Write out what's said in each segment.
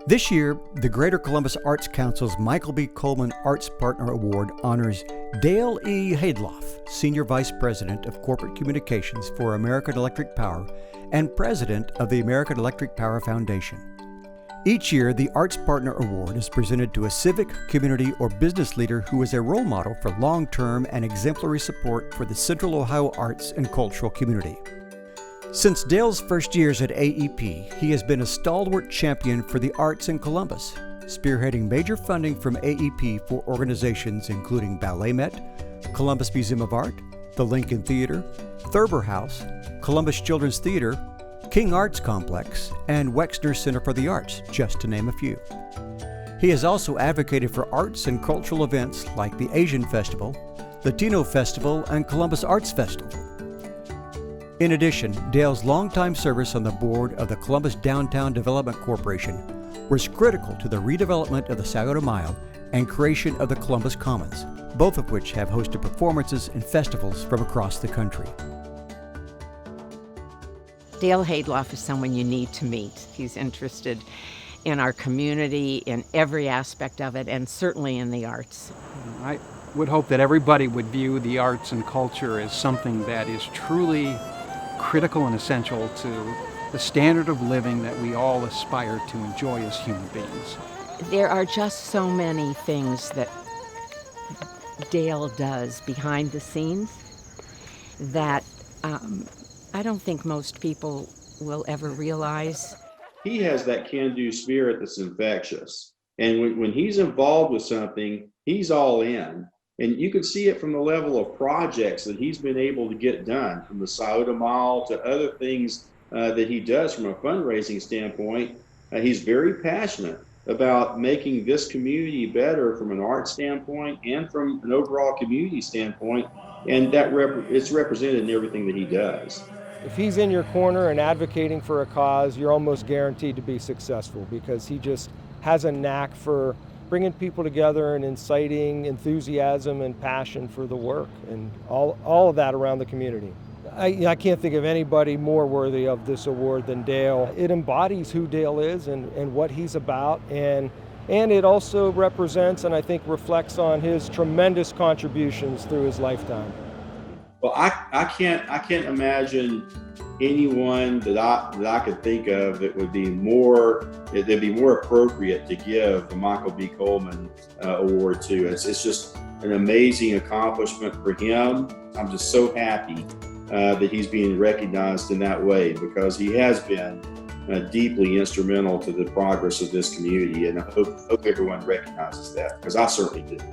This year, the Greater Columbus Arts Council's Michael B. Coleman Arts Partner Award honors Dale E. Heydlauff, Senior Vice President of Corporate Communications for American Electric Power and President of the American Electric Power Foundation. Each year, the Arts Partner Award is presented to a civic, community, or business leader who is a role model for long-term and exemplary support for the Central Ohio arts and cultural community. Since Dale's first years at AEP, he has been a stalwart champion for the arts in Columbus, spearheading major funding from AEP for organizations including Ballet Met, Columbus Museum of Art, the Lincoln Theater, Thurber House, Columbus Children's Theater, King Arts Complex, and Wexner Center for the Arts, just to name a few. He has also advocated for arts and cultural events like the Asian Festival, Latino Festival, and Columbus Arts Festival. In addition, Dale's longtime service on the board of the Columbus Downtown Development Corporation was critical to the redevelopment of the Scioto Mile and creation of the Columbus Commons, both of which have hosted performances and festivals from across the country. Dale Heydlauff is someone you need to meet. He's interested in our community, in every aspect of it, and certainly in the arts. I would hope that everybody would view the arts and culture as something that is truly critical and essential to the standard of living that we all aspire to enjoy as human beings. There are just so many things that Dale does behind the scenes that I don't think most people will ever realize. He has that can-do spirit that's infectious. And when he's involved with something, he's all in. And you can see it from the level of projects that he's been able to get done, from the Scioto Mile to other things that he does from a fundraising standpoint. He's very passionate about making this community better from an art standpoint and from an overall community standpoint. And that it's represented in everything that he does. If he's in your corner and advocating for a cause, you're almost guaranteed to be successful, because he just has a knack for bringing people together and inciting enthusiasm and passion for the work, and all of that around the community. I can't think of anybody more worthy of this award than Dale. It embodies who Dale is and what he's about, and it also represents and I think reflects on his tremendous contributions through his lifetime. Well, I can't imagine anyone that I could think of that would be more appropriate to give the Michael B. Coleman Award to. It's just an amazing accomplishment for him. I'm just so happy that he's being recognized in that way, because he has been deeply instrumental to the progress of this community, and I hope everyone recognizes that, because I certainly do.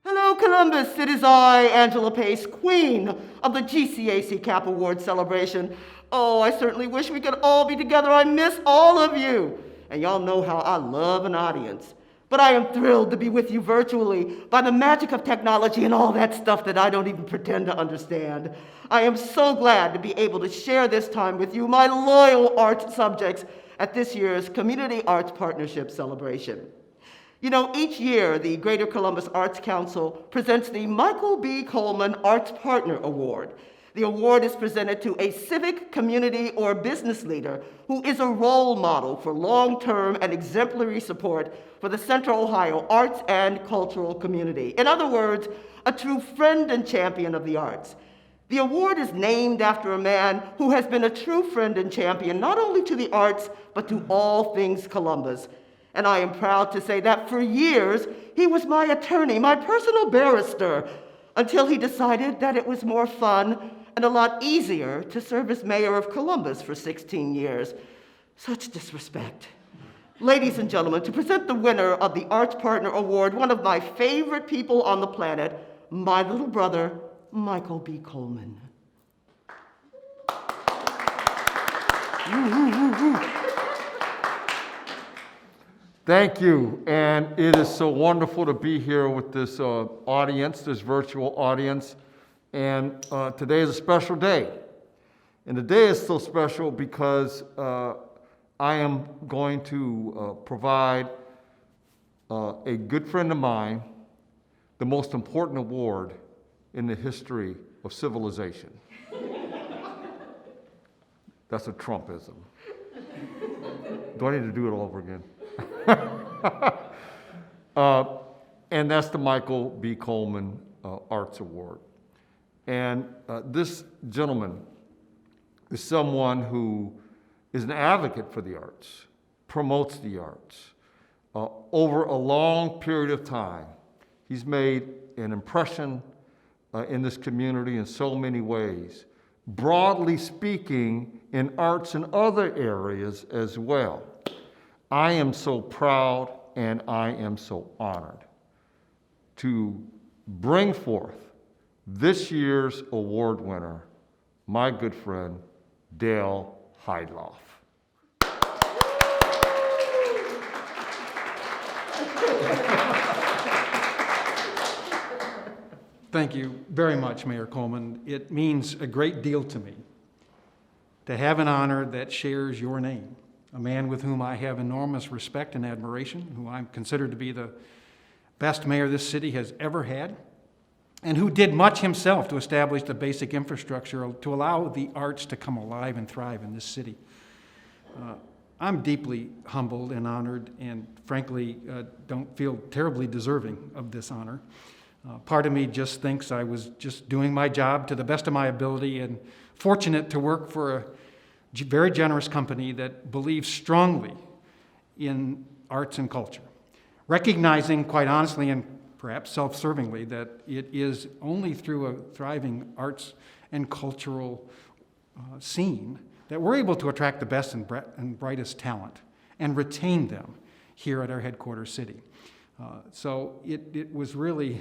Hello, Columbus. It is I, Angela Pace, Queen of the GCAC CAP Award celebration. Oh, I certainly wish we could all be together. I miss all of you. And y'all know how I love an audience. But I am thrilled to be with you virtually by the magic of technology and all that stuff that I don't even pretend to understand. I am so glad to be able to share this time with you, my loyal art subjects, at this year's Community Arts Partnership celebration. You know, each year, the Greater Columbus Arts Council presents the Michael B. Coleman Arts Partner Award. The award is presented to a civic, community, or business leader who is a role model for long-term and exemplary support for the Central Ohio arts and cultural community. In other words, a true friend and champion of the arts. The award is named after a man who has been a true friend and champion not only to the arts, but to all things Columbus. And I am proud to say that for years, he was my attorney, my personal barrister, until he decided that it was more fun and a lot easier to serve as mayor of Columbus for 16 years. Such disrespect. Ladies and gentlemen, to present the winner of the Arts Partner Award, one of my favorite people on the planet, my little brother, Michael B. Coleman. Thank you, and it is so wonderful to be here with this audience, this virtual audience, and today is a special day. And the day is so special because I am going to provide a good friend of mine the most important award in the history of civilization. That's a Trumpism. Do I need to do it all over again? And that's the Michael B. Coleman Arts Award. And this gentleman is someone who is an advocate for the arts, promotes the arts. Over a long period of time, he's made an impression in this community in so many ways. Broadly speaking, in arts and other areas as well. I am so proud and I am so honored to bring forth this year's award winner, my good friend, Dale Heydlauff. Thank you very much, Mayor Coleman. It means a great deal to me to have an honor that shares your name, a man with whom I have enormous respect and admiration, who I'm considered to be the best mayor this city has ever had, and who did much himself to establish the basic infrastructure to allow the arts to come alive and thrive in this city. I'm deeply humbled and honored, and frankly, don't feel terribly deserving of this honor. Part of me just thinks I was just doing my job to the best of my ability and fortunate to work for a very generous company that believes strongly in arts and culture, recognizing quite honestly and perhaps self-servingly that it is only through a thriving arts and cultural scene that we're able to attract the best and brightest talent and retain them here at our headquarters city. So it was really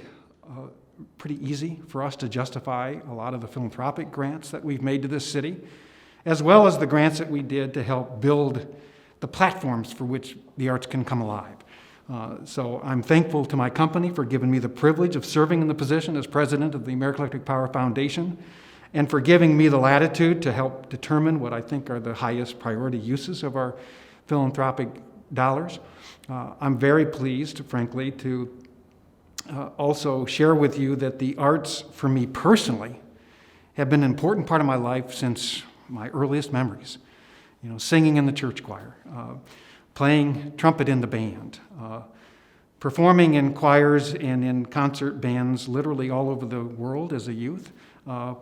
pretty easy for us to justify a lot of the philanthropic grants that we've made to this city, as well as the grants that we did to help build the platforms for which the arts can come alive. So I'm thankful to my company for giving me the privilege of serving in the position as president of the American Electric Power Foundation, and for giving me the latitude to help determine what I think are the highest priority uses of our philanthropic dollars. I'm very pleased, frankly, to also share with you that the arts, for me personally, have been an important part of my life since my earliest memories. You know, singing in the church choir, playing trumpet in the band, performing in choirs and in concert bands literally all over the world as a youth,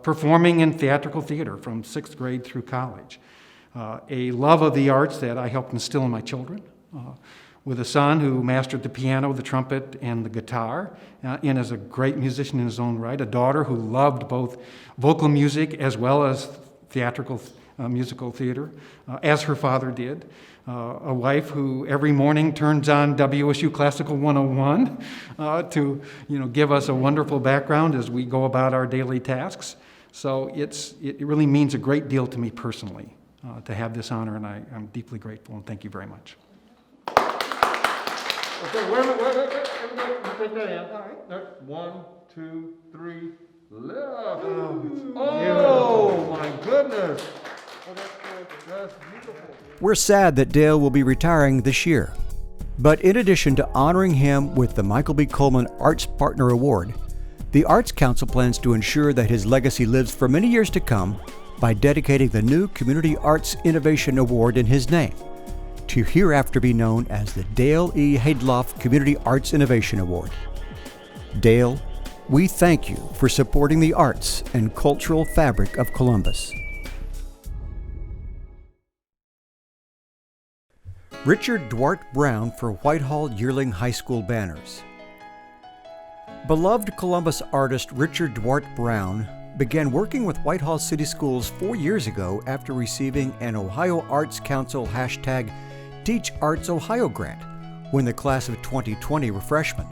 performing in theatrical theater from 6th grade through college, a love of the arts that I helped instill in my children, with a son who mastered the piano, the trumpet, and the guitar, and is a great musician in his own right, a daughter who loved both vocal music as well as theatrical musical theater, as her father did, a wife who every morning turns on WSU Classical 101 to give us a wonderful background as we go about our daily tasks. So it really means a great deal to me personally to have this honor, and I'm deeply grateful, and thank you very much. Okay, wait. Take that in. All right. 1, 2, 3, left. Oh, my goodness. That's beautiful. We're sad that Dale will be retiring this year. But in addition to honoring him with the Michael B. Coleman Arts Partner Award, the Arts Council plans to ensure that his legacy lives for many years to come by dedicating the new Community Arts Innovation Award in his name, to hereafter be known as the Dale E. Heydlauff Community Arts Innovation Award. Dale, we thank you for supporting the arts and cultural fabric of Columbus. Richard Duarte Brown for Whitehall Yearling High School banners. Beloved Columbus artist Richard Duarte Brown began working with Whitehall City Schools 4 years ago after receiving an Ohio Arts Council #TeachArtsOhio grant when the class of 2020 were freshmen.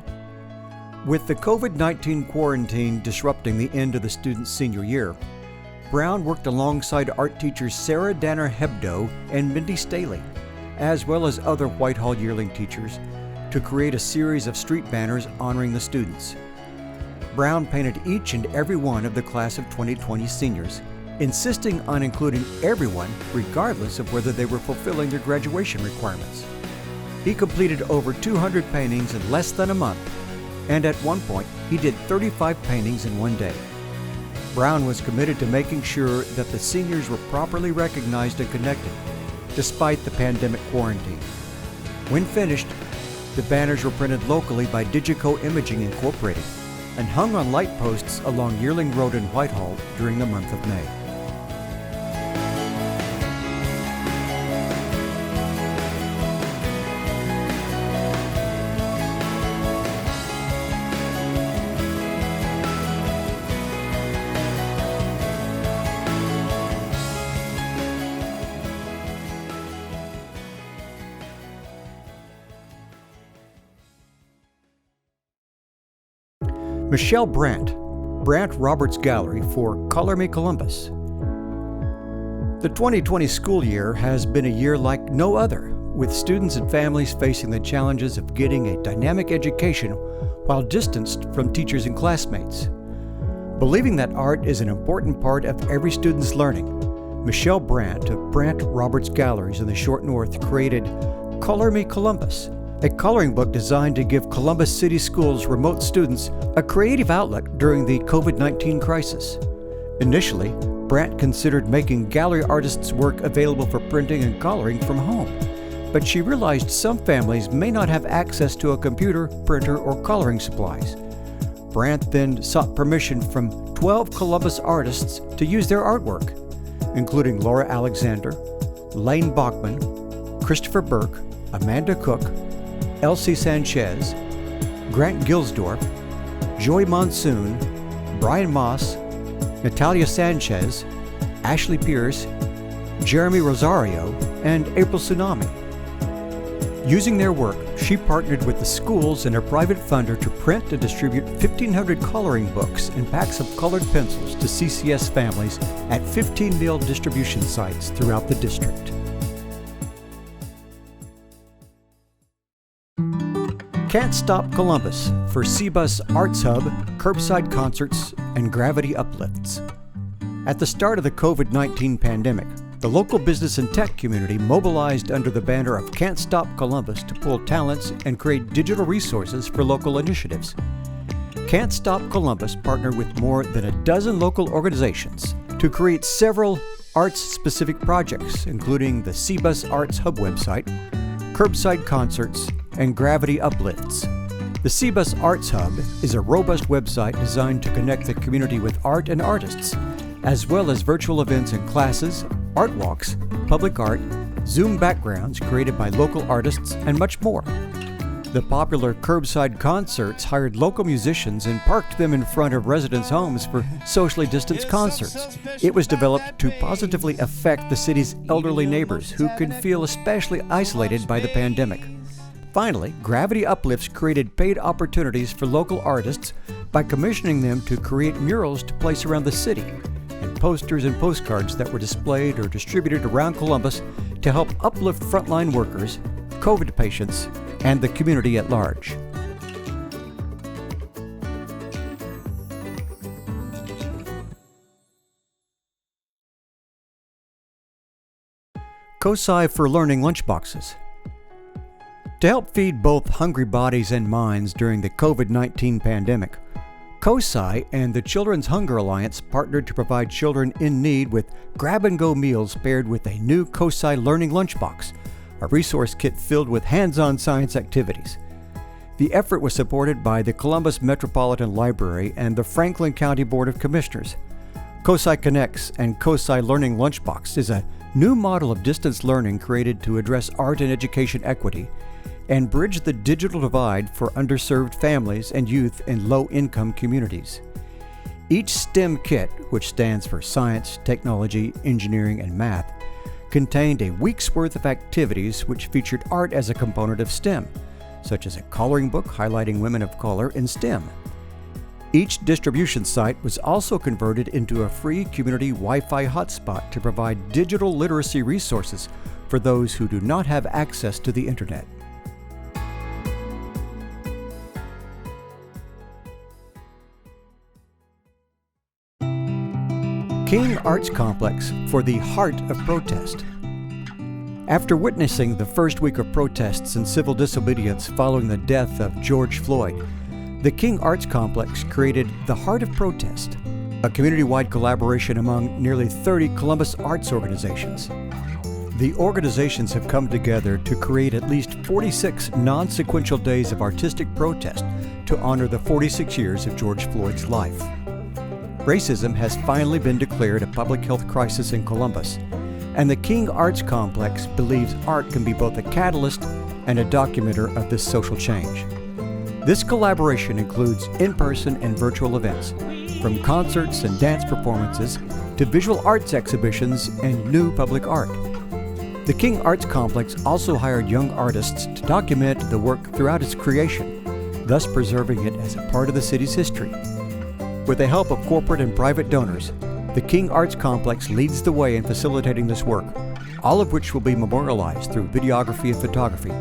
With the COVID-19 quarantine disrupting the end of the student's senior year, Brown worked alongside art teachers Sarah Danner Hebdo and Mindy Staley, as well as other Whitehall Yearling teachers, to create a series of street banners honoring the students. Brown painted each and every one of the class of 2020 seniors, insisting on including everyone regardless of whether they were fulfilling their graduation requirements. He completed over 200 paintings in less than a month, and at one point he did 35 paintings in one day. Brown was committed to making sure that the seniors were properly recognized and connected, despite the pandemic quarantine. When finished, the banners were printed locally by Digico Imaging Incorporated and hung on light posts along Yearling Road in Whitehall during the month of May. Michelle Brandt, Brandt Roberts Gallery for Color Me Columbus. The 2020 school year has been a year like no other, with students and families facing the challenges of getting a dynamic education while distanced from teachers and classmates. Believing that art is an important part of every student's learning, Michelle Brandt of Brandt Roberts Galleries in the Short North created Color Me Columbus, a coloring book designed to give Columbus City Schools remote students a creative outlet during the COVID-19 crisis. Initially, Brandt considered making gallery artists' work available for printing and coloring from home, but she realized some families may not have access to a computer, printer, or coloring supplies. Brandt then sought permission from 12 Columbus artists to use their artwork, including Laura Alexander, Lane Bachman, Christopher Burke, Amanda Cook, Elsie Sanchez, Grant Gilsdorf, Joy Monsoon, Brian Moss, Natalia Sanchez, Ashley Pierce, Jeremy Rosario, and April Tsunami. Using their work, she partnered with the schools and a private funder to print and distribute 1,500 coloring books and packs of colored pencils to CCS families at 15 meal distribution sites throughout the district. Can't Stop Columbus for Cbus Arts Hub, curbside concerts, and gravity uplifts. At the start of the COVID-19 pandemic, the local business and tech community mobilized under the banner of Can't Stop Columbus to pull talents and create digital resources for local initiatives. Can't Stop Columbus partnered with more than a dozen local organizations to create several arts-specific projects, including the Cbus Arts Hub website, curbside concerts, and gravity uplifts. The Cbus Arts Hub is a robust website designed to connect the community with art and artists, as well as virtual events and classes, art walks, public art, Zoom backgrounds created by local artists, and much more. The popular curbside concerts hired local musicians and parked them in front of residents' homes for socially distanced concerts. It was developed to positively affect the city's elderly neighbors who can feel especially isolated by the pandemic. Finally, Gravity Uplifts created paid opportunities for local artists by commissioning them to create murals to place around the city, and posters and postcards that were displayed or distributed around Columbus to help uplift frontline workers, COVID patients, and the community at large. COSI for Learning Lunchboxes. To help feed both hungry bodies and minds during the COVID-19 pandemic, COSI and the Children's Hunger Alliance partnered to provide children in need with grab-and-go meals paired with a new COSI Learning Lunchbox, a resource kit filled with hands-on science activities. The effort was supported by the Columbus Metropolitan Library and the Franklin County Board of Commissioners. COSI Connects and COSI Learning Lunchbox is a new model of distance learning created to address art and education equity and bridge the digital divide for underserved families and youth in low-income communities. Each STEM kit, which stands for Science, Technology, Engineering, and Math, contained a week's worth of activities which featured art as a component of STEM, such as a coloring book highlighting women of color in STEM. Each distribution site was also converted into a free community Wi-Fi hotspot to provide digital literacy resources for those who do not have access to the internet. King Arts Complex for the Heart of Protest. After witnessing the first week of protests and civil disobedience following the death of George Floyd, the King Arts Complex created the Heart of Protest, a community-wide collaboration among nearly 30 Columbus arts organizations. The organizations have come together to create at least 46 non-sequential days of artistic protest to honor the 46 years of George Floyd's life. Racism has finally been declared a public health crisis in Columbus, and the King Arts Complex believes art can be both a catalyst and a documenter of this social change. This collaboration includes in-person and virtual events, from concerts and dance performances to visual arts exhibitions and new public art. The King Arts Complex also hired young artists to document the work throughout its creation, thus preserving it as a part of the city's history. With the help of corporate and private donors, the King Arts Complex leads the way in facilitating this work, all of which will be memorialized through videography and photography.